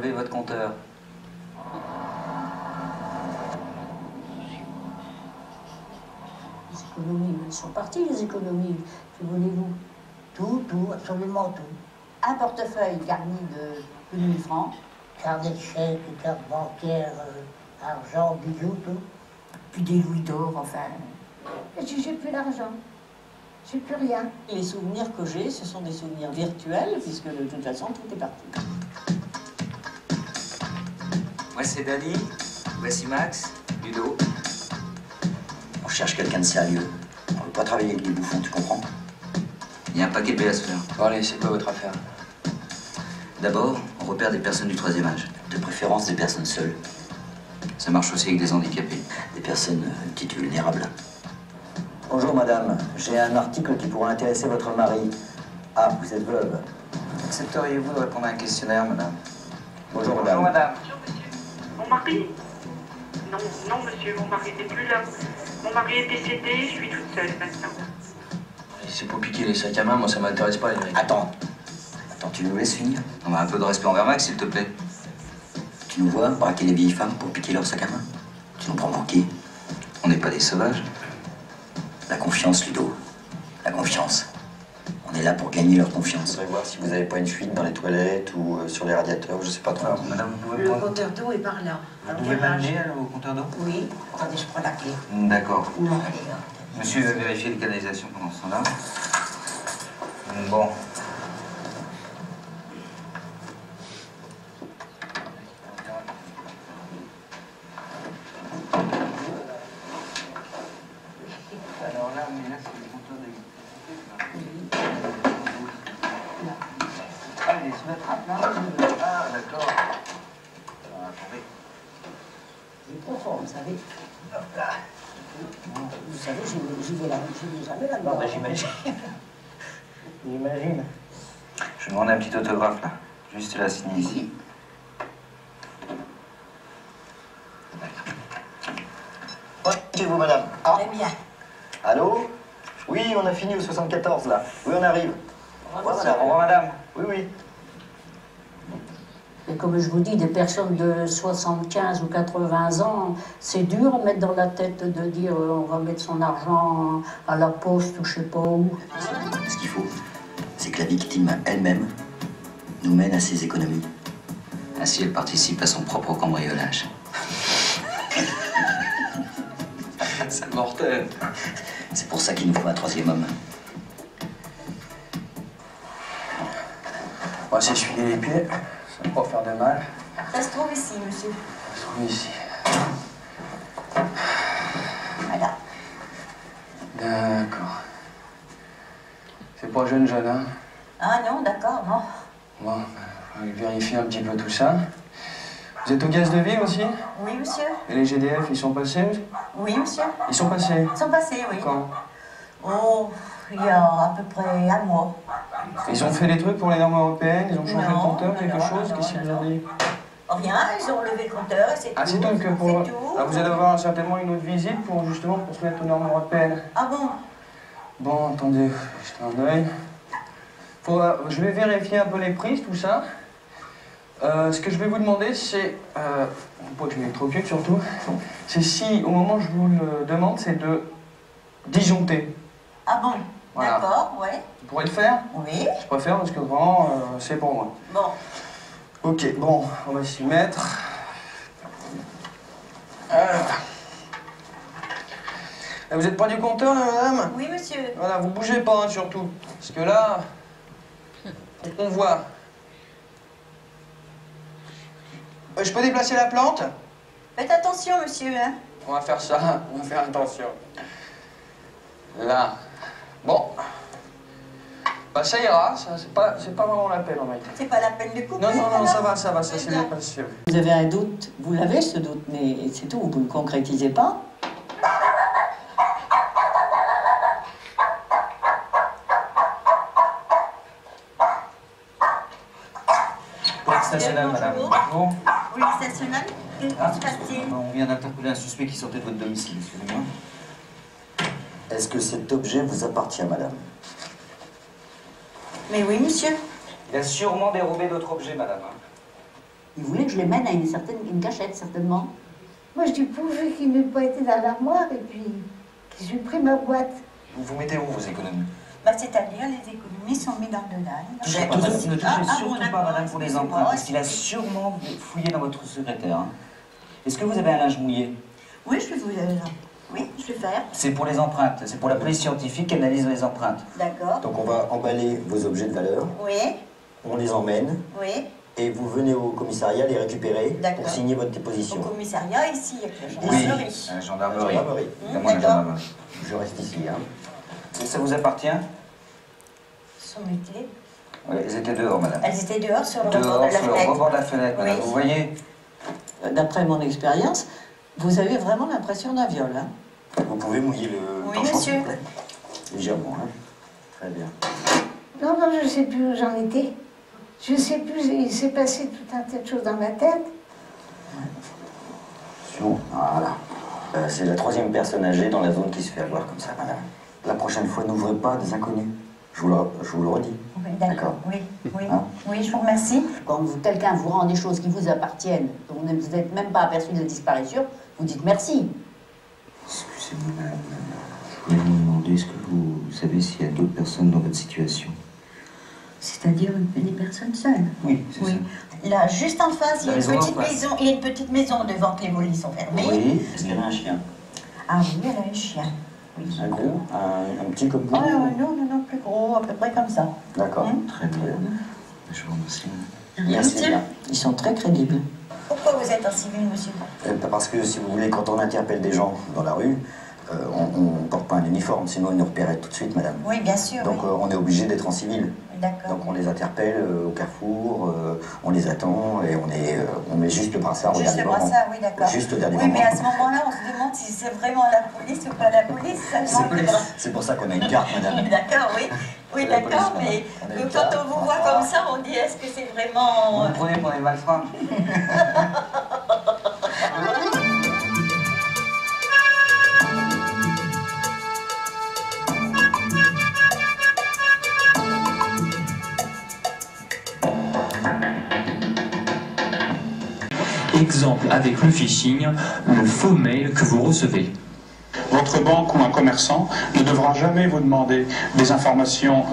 Levez votre compteur. Les économies, elles sont parties, les économies. Que voulez-vous? Tout, absolument tout. Un portefeuille garni de 1000 francs. Carnet de chèques, carte bancaire, argent, bijoux, tout. Puis des louis d'or, enfin. Et j'ai plus d'argent. J'ai plus rien. Les souvenirs que j'ai, ce sont des souvenirs virtuels, puisque de toute façon, tout est parti. Moi, c'est Dali. Voici Max, Ludo. On cherche quelqu'un de sérieux. On veut pas travailler avec des bouffons, tu comprends? Il y a un paquet de B à se faire. Bon, allez, c'est quoi votre affaire? D'abord, on repère des personnes du troisième âge. De préférence des personnes seules. Ça marche aussi avec des handicapés. Des personnes dites vulnérables. Bonjour madame, j'ai un article qui pourrait intéresser votre mari. Ah, vous êtes veuve. Accepteriez-vous de répondre à un questionnaire, madame? Bonjour madame. Bonjour madame. Bonjour monsieur. Mon mari? Non, non monsieur, mon mari n'est plus là. Mon mari est décédé, je suis toute seule maintenant. C'est pour piquer les sacs à main, moi ça m'intéresse pas les mecs. Attends, tu nous laisses finir? On a un peu de respect envers Max, s'il te plaît. Tu nous vois braquer les vieilles femmes pour piquer leur sac à main? Tu nous prends pour qui? On n'est pas des sauvages. La confiance, Ludo. La confiance. On est là pour gagner leur confiance. Je voudrais voir si vous n'avez pas une fuite dans les toilettes ou sur les radiateurs, je sais pas trop. Alors, madame, vous pouvez Le prendre... compteur d'eau est par là. Vous pouvez m'amener au compteur d'eau? Oui. Attendez, je prends la clé. D'accord. Non, allez, là. Monsieur va vérifier les canalisations pendant ce temps-là. Bon. Alors là, mais là, c'est le compteur d'électricité. Ah, il est sur la trappe, là? Ah, d'accord. Alors, attendez. C'est profond, vous savez. Hop là. Vous savez, j'y vais jamais là-dedans. Non, bah, j'imagine. J'imagine. Je vais demander un petit autographe, là. Juste la signer ici. Chez vous, madame. Ah, Très bien. allô? Oui, on a fini au 74, là. Oui, on arrive. Au revoir, madame. Au revoir, madame. Oui, oui. Et comme je vous dis, des personnes de 75 ou 80 ans, c'est dur à mettre dans la tête de dire on va mettre son argent à la poste ou je sais pas où. Ce qu'il faut, c'est que la victime elle-même nous mène à ses économies. Ainsi, elle participe à son propre cambriolage. C'est mortel. C'est pour ça qu'il nous faut un troisième homme. On va s'essuyer les pieds, ça va pas faire de mal. Ça se trouve ici, monsieur. Je trouve ici. Voilà. D'accord. C'est pas jeune, hein? Ah non, d'accord, non. Bon, on va vérifier un petit peu tout ça. Vous êtes au gaz de vie aussi? Oui, monsieur. Et les GDF, ils sont passés aussi? Oui, monsieur. Ils sont passés? Ils sont passés, oui. Quand? Oh, il y a à peu près un mois. Ils ont fait des trucs pour les normes européennes? Ils ont changé le Non, compteur, non, quelque non, chose? non, Qu'est-ce qu'ils vous non, ont dit? Rien, ils ont levé le compteur et c'est tout. Ah, c'est tout que pour... C'est tout. Alors vous allez avoir certainement une autre visite pour justement pour se mettre aux normes européennes. Ah bon? Bon, attendez, jetez un œil. Je vais vérifier un peu les prises, tout ça. Ce que je vais vous demander, c'est... pas que je m'électrocute surtout. C'est si, au moment où je vous le demande, c'est de disjoncter. Ah bon? Voilà. D'accord, ouais. Vous pourrez le faire? Oui. Je préfère parce que vraiment, c'est pour moi. Bon. Ok, bon, on va s'y mettre. Alors. Vous êtes pas du compteur, là, madame? Oui, monsieur. Voilà, vous bougez pas, hein, surtout. Parce que là, on voit. Je peux déplacer la plante? Faites attention, monsieur, hein. On va faire ça, on va faire attention. Là. Bon. Bah ça ira, ça, c'est pas vraiment la peine en fait. C'est pas la peine de couper. Non, non, non, alors? ça c'est bien passé. Vous avez un doute, vous l'avez ce doute, mais c'est tout, vous ne le concrétisez pas. Police nationale, madame. Bonjour. Bonjour. Police nationale, qu'est-ce qui se passe-t-il? On vient d'interpeller un suspect qui sortait de votre domicile, excusez-moi. Est-ce que cet objet vous appartient, madame? Mais oui, monsieur. Il a sûrement dérobé d'autres objets, madame. Il voulait que je les mène à une cachette, certainement. Moi, je dis pourvu qu'il n'ait pas été dans l'armoire et puis qu'il supprime ma boîte. Vous mettez où vos économies? Bah, c'est-à-dire, les économies sont mises dans le linge. Ne touchez surtout pas, madame, pour les emprunts, parce qu'il a sûrement fouillé dans votre secrétaire. Hein. Est-ce que vous avez un linge mouillé? Oui, je vais faire. C'est pour les empreintes, c'est pour la police scientifique qui analyse les empreintes. D'accord. Donc on va emballer vos objets de valeur, Oui, on les emmène, oui. et vous venez au commissariat les récupérer pour signer votre Au déposition. commissariat, ici, avec la Oui, gendarmerie. gendarmerie. Gendarmerie. Évidemment, la D'accord. gendarmerie. Je reste ici, hein. Ça vous appartient? Sont mutées. Oui, elles étaient dehors, madame. Elles étaient dehors sur le rebord de Dehors, la sur le fenêtre. rebord de la fenêtre, madame. Oui. Vous voyez? D'après mon expérience, vous avez vraiment l'impression d'un viol. Hein. Vous pouvez mouiller le Oui, torchon, monsieur. s'il vous plaît. Légèrement, hein. Très bien. Non, je ne sais plus où j'en étais. Je ne sais plus, il s'est passé tout un tas de choses dans ma tête. Voilà. C'est la 3e personne âgée dans la zone qui se fait avoir comme ça, madame. La prochaine fois, n'ouvrez pas des inconnus. Je vous le redis. Oui, d'accord. Oui, oui. Hein? Oui, je vous remercie. Quand quelqu'un vous rend des choses qui vous appartiennent, dont vous n'êtes même pas aperçu de la disparition, vous dites merci. Excusez-moi, madame. Je voulais vous demander, est-ce que vous savez s'il y a d'autres personnes dans votre situation? C'est-à-dire des personnes seules. Oui, c'est ça. Là, juste en face, il y a La une maison petite en face. maison. Il y a une petite maison devant que les volets sont fermés. Oui, est-ce qu'elle a un chien? Ah oui, elle a un chien. Oui. Un gros, un petit comme vous. Oh, non, plus gros, à peu près comme ça. D'accord. Très bien. Je vous remercie. Merci bien. Ils sont très crédibles. Pourquoi vous êtes en civil, monsieur? Parce que, si vous voulez, quand on interpelle des gens dans la rue, on ne porte pas un uniforme, sinon ils nous repéraient tout de suite, madame. Oui, bien sûr. Donc oui. on est obligé d'être en civil. D'accord. Donc on les interpelle au carrefour, on les attend et on met juste le brassard au Juste dernier le moment. brassard, oui, d'accord. Juste au dernier Oui, moment. mais à ce moment-là, on se demande si c'est vraiment la police ou pas la police. Ça demande le brassard. C'est pour ça qu'on a une carte, madame. D'accord, oui. Oui, C'est la d'accord, police, mais madame. On a une quand carte, on vous voit comme ça, on dit est-ce que c'est vraiment. Vous me prenez pour des malfrats? Exemple avec le phishing, le faux mail que vous recevez. Votre banque ou un commerçant ne devra jamais vous demander des informations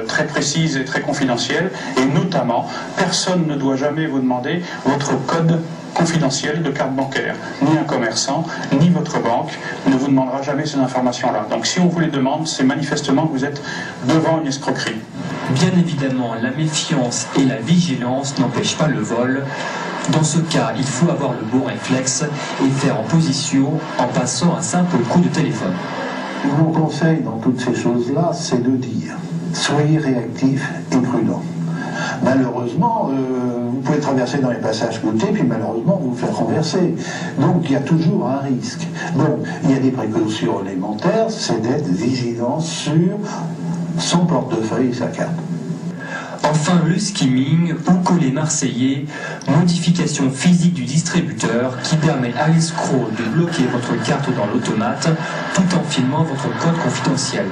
très précises et très confidentielles, et notamment, personne ne doit jamais vous demander votre code confidentiel de carte bancaire. Ni un commerçant, ni votre banque ne vous demandera jamais ces informations-là. Donc si on vous les demande, c'est manifestement que vous êtes devant une escroquerie. Bien évidemment, la méfiance et la vigilance n'empêchent pas le vol. Dans ce cas, il faut avoir le bon réflexe et faire en position en passant un simple coup de téléphone. Mon conseil dans toutes ces choses-là, c'est de dire soyez réactifs et prudents. Malheureusement, vous pouvez traverser dans les passages cloutés, puis malheureusement vous faire renverser. Donc il y a toujours un risque. Donc il y a des précautions élémentaires, c'est d'être vigilant sur son portefeuille et sa carte. Enfin, le skimming ou coller marseillais, modification physique du distributeur qui permet à l'escroc de bloquer votre carte dans l'automate tout en filmant votre code confidentiel.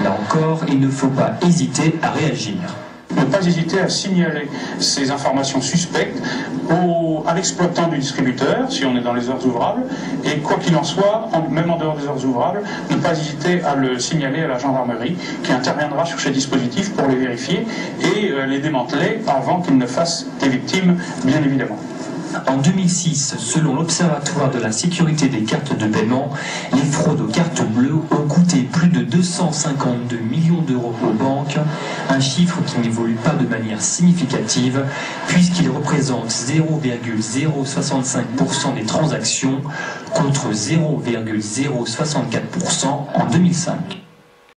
Là encore, il ne faut pas hésiter à réagir. Ne pas hésiter à signaler ces informations suspectes à l'exploitant du distributeur, si on est dans les heures ouvrables, et quoi qu'il en soit, même en dehors des heures ouvrables, ne pas hésiter à le signaler à la gendarmerie, qui interviendra sur ces dispositifs pour les vérifier et les démanteler avant qu'ils ne fassent des victimes, bien évidemment. En 2006, selon l'Observatoire de la sécurité des cartes de paiement, les fraudes aux cartes bleues ont coûté plus de 252 millions d'euros aux banques, un chiffre qui n'évolue pas de manière significative puisqu'il représente 0,065% des transactions contre 0,064% en 2005.